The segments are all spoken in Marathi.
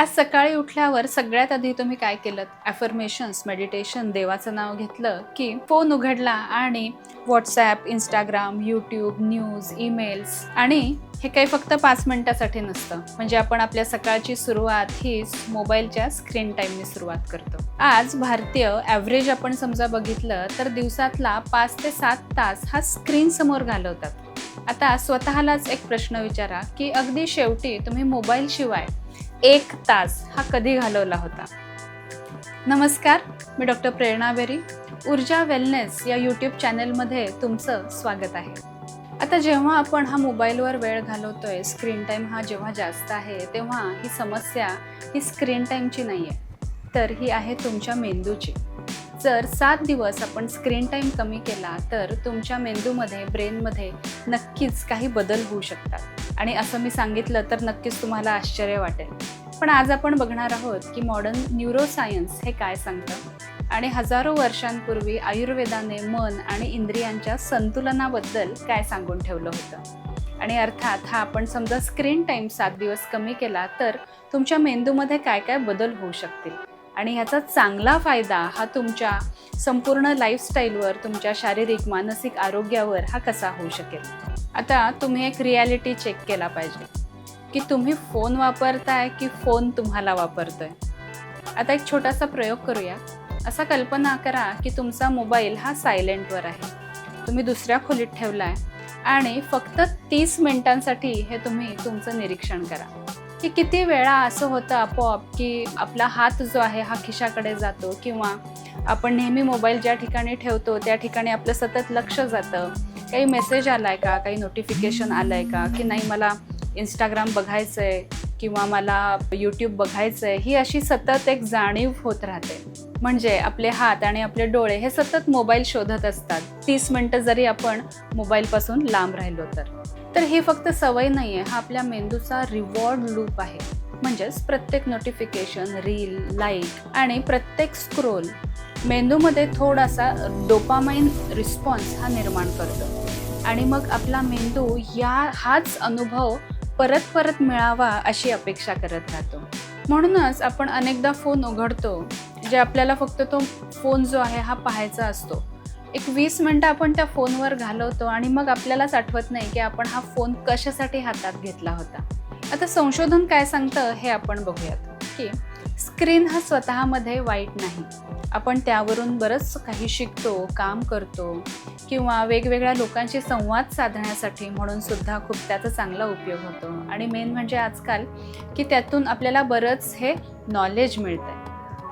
आज सकाळी उठल्यावर सगळ्यात आधी तुम्ही काय केलं? अफर्मेशन्स, मेडिटेशन, देवाचं नाव घेतलं की फोन उघडला आणि WhatsApp, Instagram, YouTube, news, emails आणि हे काही फक्त 5 मिनिटासाठी नसतं. म्हणजे आपण आपल्या सकाळची सुरुवात ही मोबाईलच्या स्क्रीन टाईमने सुरुवात करतो. आज भारतीय ॲव्हरेज आपण समजा बघितलं तर दिवसातला 5 ते 7 तास हा स्क्रीन समोर घालवतात. आता स्वतःलाच एक प्रश्न विचारा की अगदी शेवटी तुम्ही मोबाईल शिवाय 1 तास हा कधी घालवला होता? नमस्कार, मी डॉक्टर प्रेरणा बेरी. ऊर्जा वेलनेस या यूट्यूब चॅनलमध्ये तुमचं स्वागत आहे. आता जेव्हा आपण हा मोबाईलवर वेळ घालवतोय, स्क्रीन टाईम हा जेव्हा जास्त आहे, तेव्हा ही समस्या ही स्क्रीन टाईमची नाही आहे, तर ही आहे तुमच्या मेंदूची. जर 7 दिवस आपण स्क्रीन टाईम कमी केला तर तुमच्या मेंदूमध्ये, ब्रेनमध्ये नक्कीच काही बदल होऊ शकतात. आणि असं मी सांगितलं तर नक्कीच तुम्हाला आश्चर्य वाटेल. पण आज आपण बघणार आहोत की मॉडर्न न्यूरोसायन्स हे काय सांगतं आणि हजारो वर्षांपूर्वी आयुर्वेदाने मन आणि इंद्रियांच्या संतुलनाबद्दल काय सांगून ठेवलं होतं. आणि अर्थात हा आपण समजा स्क्रीन टाईम 7 दिवस कमी केला तर तुमच्या मेंदूमध्ये काय काय बदल होऊ शकतील आणि ह्याचा चांगला फायदा हा तुमच्या संपूर्ण लाईफस्टाईलवर, तुमच्या शारीरिक मानसिक आरोग्यावर हा कसा होऊ शकेल. आता तुम्ही एक रियालिटी चेक केला पाहिजे की तुम्ही फोन वापरताय की फोन तुम्हाला वापरतोय. आता एक छोटासा प्रयोग करूया. असा कल्पना करा की तुमचा मोबाईल हा सायलेंटवर आहे, तुम्ही दुसऱ्या खोलीत ठेवलाय आणि फक्त 30 मिनिटांसाठी हे तुम्ही तुमचं निरीक्षण करा की किती वेळा असं होतं आपोआप की आपला हात जो आहे हा खिशाकडे जातो किंवा आपण नेहमी मोबाईल ज्या ठिकाणी ठेवतो त्या ठिकाणी आपलं सतत लक्ष जातं. काही मेसेज आलाय का, काही नोटिफिकेशन आलंय का, की नाही मला इंस्टाग्राम बघायचं आहे किंवा मला यूट्यूब बघायचं आहे, ही अशी सतत एक जाणीव होत राहते. म्हणजे आपले हात आणि आपले डोळे हे सतत मोबाईल शोधत असतात, 30 मिनिटं जरी आपण मोबाईलपासून लांब राहिलो तर ही फक्त सवय नाही आहे, हा आपल्या मेंदूचा रिवॉर्ड लूप आहे. म्हणजेच प्रत्येक नोटिफिकेशन, रील, लाईक आणि प्रत्येक स्क्रोल मेंदूमध्ये थोडासा डोपामाइन रिस्पॉन्स हा निर्माण करतो आणि मग आपला मेंदू हाच अनुभव परत परत मिळावा अशी अपेक्षा करत राहतो. म्हणूनच आपण अनेकदा फोन उघडतो, जे आपल्याला फक्त तो फोन जो आहे हा पाहायचा असतो. एक 20 मिनिटं आपण त्या फोनवर घालवतो आणि मग आपल्यालाच आठवत नाही की आपण हा फोन कशासाठी हातात घेतला होता. आता संशोधन काय सांगतं हे आपण बघूयात की स्क्रीन हा स्वतःमध्ये वाईट नाही. आपण त्यावरून बरंच काही शिकतो, काम करतो किंवा वेगवेगळ्या लोकांशी संवाद साधण्यासाठी म्हणून सुद्धा खूप त्याचा चांगला उपयोग होतो. आणि मेन म्हणजे आजकाल की त्यातून आपल्याला बरंच हे नॉलेज मिळतंय.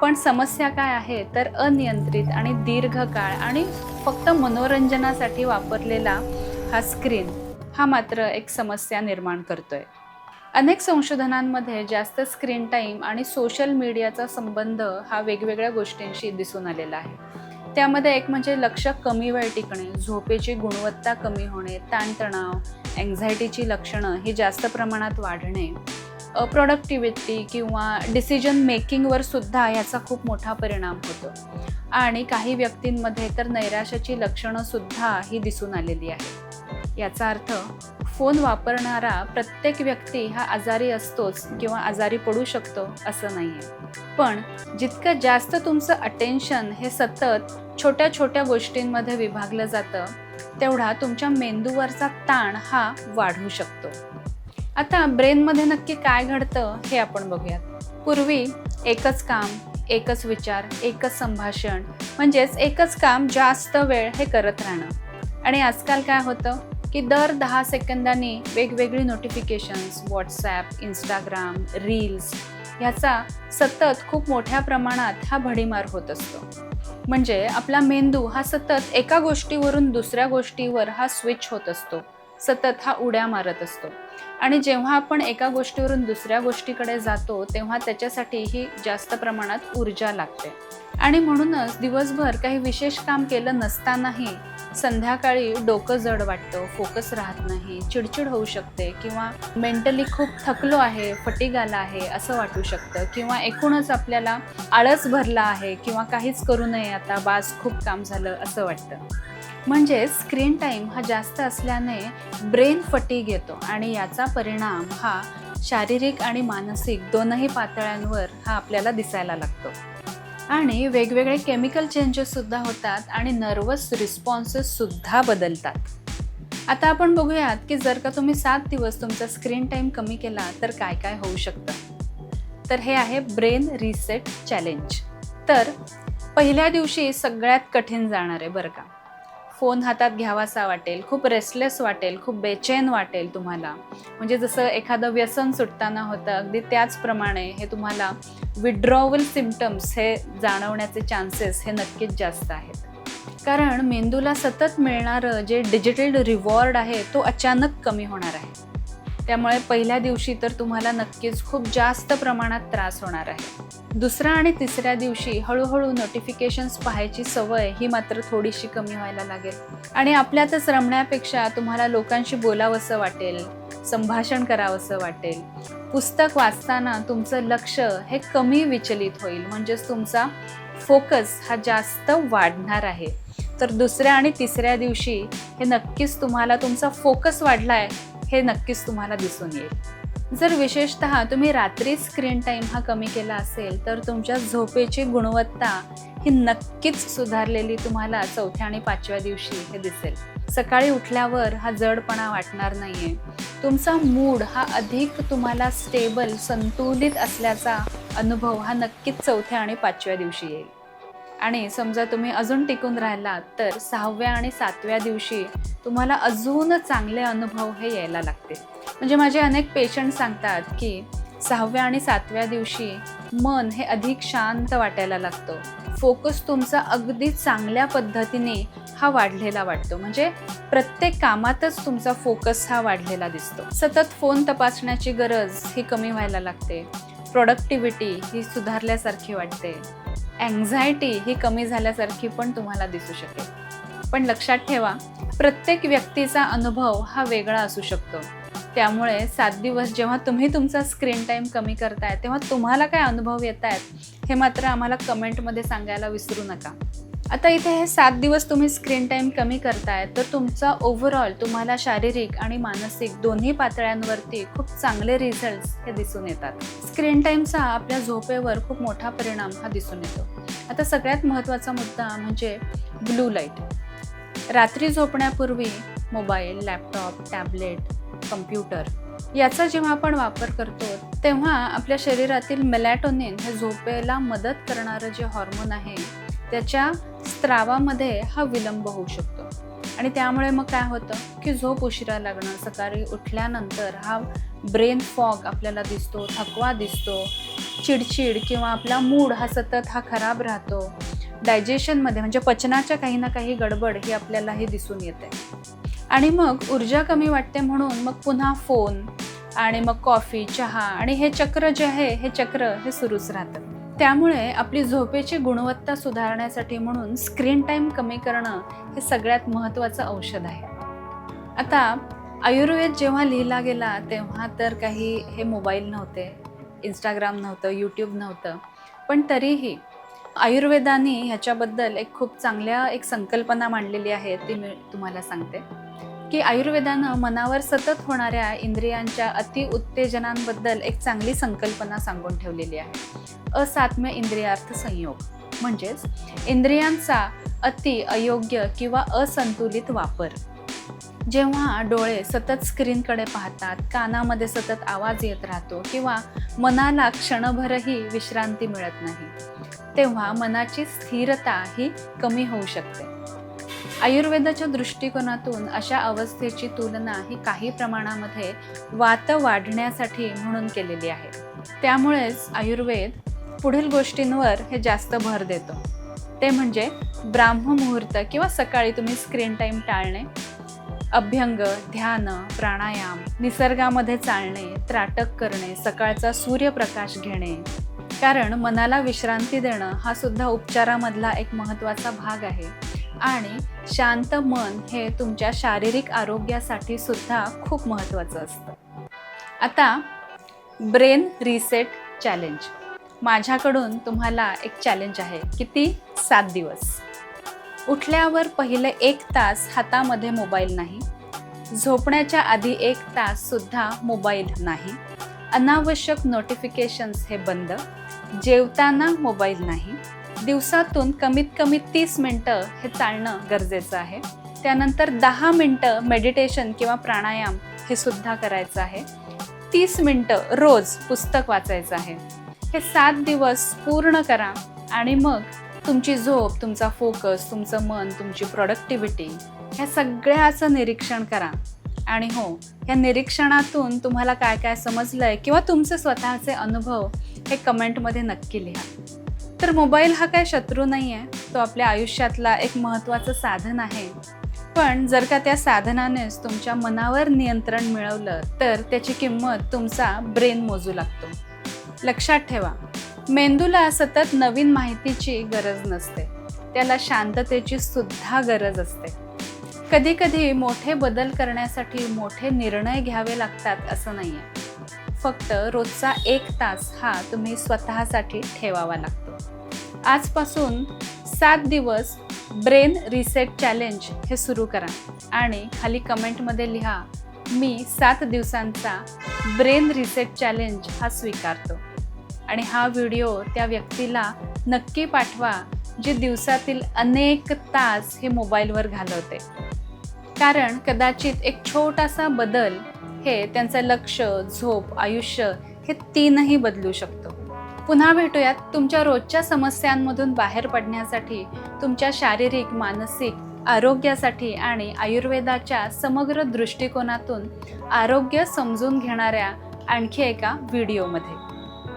पण समस्या काय आहे तर अनियंत्रित आणि दीर्घकाळ आणि फक्त मनोरंजनासाठी वापरलेला हा स्क्रीन हा मात्र एक समस्या निर्माण करतोय. अनेक संशोधनांमध्ये जास्त स्क्रीन टाईम आणि सोशल मीडियाचा संबंध हा वेगवेगळ्या गोष्टींशी दिसून आलेला आहे. त्यामध्ये एक म्हणजे लक्ष कमी वेळ टिकणे, झोपेची गुणवत्ता कमी होणे, ताणतणाव, अँक्झायटीची लक्षणं ही जास्त प्रमाणात वाढणे, प्रोडक्टिव्हिटी किंवा डिसिजन मेकिंगवर सुद्धा याचा खूप मोठा परिणाम होतो. आणि काही व्यक्तींमध्ये तर नैराश्याची लक्षणं सुद्धा ही दिसून आलेली आहे. याचा अर्थ फोन वापरणारा प्रत्येक व्यक्ती हा आजारी असतोच किंवा आजारी पडू शकतो असं नाही आहे. पण जितकं जास्त तुमचं अटेन्शन हे सतत छोट्या छोट्या गोष्टींमध्ये विभागलं जातं तेवढा तुमच्या मेंदूवरचा ताण हा वाढू शकतो. आता ब्रेनमध्ये नक्की काय घडतं हे आपण बघूयात. पूर्वी एकच काम, एकच विचार, एकच संभाषण, म्हणजेच एकच काम जास्त वेळ हे करत राहणं. आणि आजकाल काय होतं की दर 10 सेकंदांनी वेगवेगळी नोटिफिकेशन्स, व्हॉट्सॲप, इंस्टाग्राम, रील्स ह्याचा सतत खूप मोठ्या प्रमाणात हा भडीमार होत असतो. म्हणजे आपला मेंदू हा सतत एका गोष्टीवरून दुसऱ्या गोष्टीवर हा स्विच होत असतो, सतत हा उड्या मारत असतो. आणि जेव्हा आपण एका गोष्टीवरून दुसऱ्या गोष्टीकडे जातो तेव्हा त्याच्यासाठी ही जास्त प्रमाणात ऊर्जा लागते. आणि म्हणूनच दिवसभर काही विशेष काम केलं नसतानाही संध्याकाळी डोकं जड वाटतं, फोकस राहत नाही, चिडचिड होऊ शकते किंवा मेंटली खूप थकलो आहे, फटीग आला आहे असं वाटू शकतं किंवा एकूणच आपल्याला आळस भरला आहे किंवा काहीच करू नये आता, बास खूप काम झालं असं वाटतं. म्हणजे स्क्रीन टाईम हा जास्त असल्याने ब्रेन फटीग येतो आणि याचा परिणाम हा शारीरिक आणि मानसिक दोनही पातळ्यांवर हा आपल्याला दिसायला लागतो. आणि वेगवेगळे केमिकल चेंजेससुद्धा होतात आणि नर्वस रिस्पॉन्सेससुद्धा बदलतात. आता आपण बघूयात की जर का तुम्ही 7 दिवस तुमचा स्क्रीन टाईम कमी केला तर काय काय होऊ शकतं. तर हे आहे ब्रेन रिसेट चॅलेंज. तर पहिल्या दिवशी सगळ्यात कठीण जाणार आहे बरं का. फोन हातात घ्यावासा वाटेल, खूप रेस्टलेस वाटेल, खूप बेचैन वाटेल तुम्हाला. म्हणजे जसं एखादं व्यसन सुटताना होतं अगदी त्याचप्रमाणे हे तुम्हाला विड्रॉवल सिम्पटम्स हे जाणवण्याचे चान्सेस हे नक्कीच जास्त आहेत. कारण मेंदूला सतत मिळणारं जे डिजिटल रिवॉर्ड आहे तो अचानक कमी होणार आहे. त्यामुळे पहिल्या दिवशी तर तुम्हाला नक्कीच खूप जास्त प्रमाणात त्रास होणार आहे. दुसऱ्या आणि तिसऱ्या दिवशी हळूहळू नोटिफिकेशन्स पाहायची सवय ही मात्र थोडीशी कमी व्हायला लागेल आणि आपल्यातच रमण्यापेक्षा तुम्हाला लोकांशी बोलावंसं वाटेल, संभाषण करावंसं वाटेल. पुस्तक वाचताना तुमचं लक्ष हे कमी विचलित होईल, म्हणजेच तुमचा फोकस हा जास्त वाढणार आहे. तर दुसऱ्या आणि तिसऱ्या दिवशी हे नक्कीच तुम्हाला तुमचा फोकस वाढलाय हे नक्कीच तुम्हाला दिसून येईल. जर विशेषतः तुम्ही रात्री स्क्रीन टाईम हा कमी केला असेल तर तुमच्या झोपेची गुणवत्ता ही नक्कीच सुधारलेली तुम्हाला 4थ्या आणि 5व्या दिवशी हे दिसेल. सकाळी उठल्यावर हा जडपणा वाटणार नाहीये. तुमचा मूड हा अधिक तुम्हाला स्टेबल, संतुलित असल्याचा अनुभव हा नक्कीच 4थ्या आणि 5व्या दिवशी येईल. आणि समजा तुम्ही अजून टिकून राहिलात तर 6व्या आणि 7व्या दिवशी तुम्हाला अजून चांगले अनुभव हे यायला लागतील. म्हणजे माझे अनेक पेशंट सांगतात की 6व्या आणि 7व्या दिवशी मन हे अधिक शांत वाटायला लागतं. फोकस तुमचा अगदी चांगल्या पद्धतीने हा वाढलेला वाटतो. म्हणजे प्रत्येक कामातच तुमचा फोकस हा वाढलेला दिसतो. सतत फोन तपासण्याची गरज ही कमी व्हायला लागते. प्रोडक्टिव्हिटी ही सुधारल्यासारखी वाटते. अँक्झायटी ही कमी झाल्यासारखी पण तुम्हाला दिसू शकेल. पण लक्षात ठेवा, प्रत्येक व्यक्तीचा अनुभव हा वेगळा असू शकतो. त्यामुळे 7 दिवस जेव्हा तुम्ही तुमचा स्क्रीन टाईम कमी करताय तेव्हा तुम्हाला काय अनुभव येत आहेत हे मात्र आम्हाला कमेंटमध्ये सांगायला विसरू नका. आता इथे हे 7 दिवस तुम्ही स्क्रीन टाईम कमी करताय तर तुमचा ओव्हरऑल तुम्हाला शारीरिक आणि मानसिक दोन्ही पातळ्यांवरती खूप चांगले रिझल्ट्स हे दिसून येतात. स्क्रीन टाईमचा आपल्या झोपेवर खूप मोठा परिणाम हा दिसून येतो. आता सगळ्यात महत्त्वाचा मुद्दा म्हणजे ब्लू लाईट. रात्री झोपण्यापूर्वी मोबाईल, लॅपटॉप, टॅबलेट, कम्प्युटर याचा जेव्हा आपण वापर करतो तेव्हा आपल्या शरीरातील मेलॅटोनिन हे झोपेला मदत करणारं जे हॉर्मोन आहे त्याच्या स्त्रावामध्ये हा विलंब होऊ शकतो. आणि त्यामुळे मग काय होतं की झोप उशिरा लागणं, सकाळी उठल्यानंतर हा ब्रेन फॉग आपल्याला दिसतो, थकवा दिसतो, चिडचिड किंवा आपला मूड हा सतत हा खराब राहतो. डायजेशनमध्ये म्हणजे पचनाच्या काही ना काही गडबड ही आपल्यालाही दिसून येते. आणि मग ऊर्जा कमी वाटते म्हणून मग पुन्हा फोन आणि मग कॉफी, चहा आणि हे चक्र जे आहे हे चक्र हे सुरूच राहतं. त्यामुळे आपली झोपेची गुणवत्ता सुधारण्यासाठी म्हणून स्क्रीन टाईम कमी करणं हे सगळ्यात महत्त्वाचं औषध आहे. आता आयुर्वेद जेव्हा लिहिला गेला तेव्हा तर काही हे मोबाईल नव्हते, इंस्टाग्राम नव्हतं, यूट्यूब नव्हतं. पण तरीही आयुर्वेदाने ह्याच्याबद्दल एक खूप चांगल्या एक संकल्पना मांडलेली आहे. ती मी तुम्हाला सांगते की आयुर्वेदानं मनावर सतत होणाऱ्या इंद्रियांच्या अतिउत्तेजनांबद्दल एक चांगली संकल्पना सांगून ठेवलेली आहे. असात्म्य इंद्रियार्थ संयोग, म्हणजेच इंद्रियांचा अति, अयोग्य किंवा असंतुलित वापर. जेव्हा डोळे सतत स्क्रीनकडे पाहतात, कानामध्ये सतत आवाज येत राहतो किंवा मनाला क्षणभरही विश्रांती मिळत नाही तेव्हा मनाची स्थिरता ही कमी होऊ शकते. आयुर्वेदाच्या दृष्टिकोनातून अशा अवस्थेची तुलना ही काही प्रमाणामध्ये वात वाढण्यासाठी म्हणून केलेली आहे. त्यामुळेच आयुर्वेद पुढील गोष्टींवर हे जास्त भर देतो. ते म्हणजे ब्राह्ममुहूर्त किंवा सकाळी तुम्ही स्क्रीन टाईम टाळणे, अभ्यंग, ध्यान, प्राणायाम, निसर्गामध्ये चालणे, त्राटक करणे, सकाळचा सूर्यप्रकाश घेणे. कारण मनाला विश्रांती देणं हा सुद्धा उपचारामधला एक महत्त्वाचा भाग आहे. आणि शांत मन हे तुमच्या शारीरिक आरोग्यासाठी सुद्धा खूप महत्त्वाचं असतं. आता ब्रेन रिसेट चॅलेंज. माझ्याकडून तुम्हाला एक चॅलेंज आहे. किती? 7 दिवस. उठल्यावर पहिले 1 तास हातामध्ये मोबाईल नाही. झोपण्याच्या आधी 1 तास सुद्धा मोबाईल नाही. अनावश्यक नोटिफिकेशन्स हे बंद, जेवताना मोबाईल नाही, दिवसातून कमीत कमी 30 मिनिटं हे चालणं गरजेचं आहे. त्यानंतर 10 मिनिटं मेडिटेशन किंवा प्राणायाम हे सुद्धा करायचं आहे. 30 मिनिटं रोज पुस्तक वाचायचं आहे. हे 7 दिवस पूर्ण करा आणि मग तुमची झोप, तुमचा फोकस, तुमचं मन, तुमची प्रोडक्टिव्हिटी ह्या सगळ्याचं निरीक्षण करा. आणि हो, या निरीक्षणातून तुम्हाला काय काय समजलंय किंवा तुमचे स्वतःचे अनुभव हे कमेंटमध्ये नक्की लिहा. तर मोबाईल हा काय शत्रू नाही आहे, तो आपल्या आयुष्यातला एक महत्त्वाचं साधन आहे. पण जर का त्या साधनानेच तुमच्या मनावर नियंत्रण मिळवलं तर त्याची किंमत तुमचा ब्रेन मोजू लागतो. लक्षात ठेवा, मेंदूला सतत नवीन माहितीची गरज नसते, त्याला शांततेची सुद्धा गरज असते. कधी कधी मोठे बदल करण्यासाठी मोठे निर्णय घ्यावे लागतात असं नाही आहे. फक्त रोजचा 1 तास हा तुम्ही स्वतःसाठी ठेवावा लागतो. आजपासून 7 दिवस ब्रेन रिसेट चॅलेंज हे सुरू करा आणि खाली कमेंटमध्ये लिहा, मी 7 दिवसांचा ब्रेन रिसेट चॅलेंज हा स्वीकारतो. आणि हा व्हिडिओ त्या व्यक्तीला नक्की पाठवा जे दिवसातील अनेक तास हे मोबाईलवर घालवते. कारण कदाचित एक छोटासा बदल हे त्यांचं लक्ष, झोप, आयुष्य हे 3ही बदलू शकतो. पुन्हा भेटूयात तुमच्या रोजच्या समस्यांमधून बाहेर पडण्यासाठी, तुमच्या शारीरिक, मानसिक आरोग्यासाठी आणि आयुर्वेदाच्या समग्र दृष्टिकोनातून आरोग्य समजून घेणाऱ्या आणखी एका व्हिडिओमध्ये.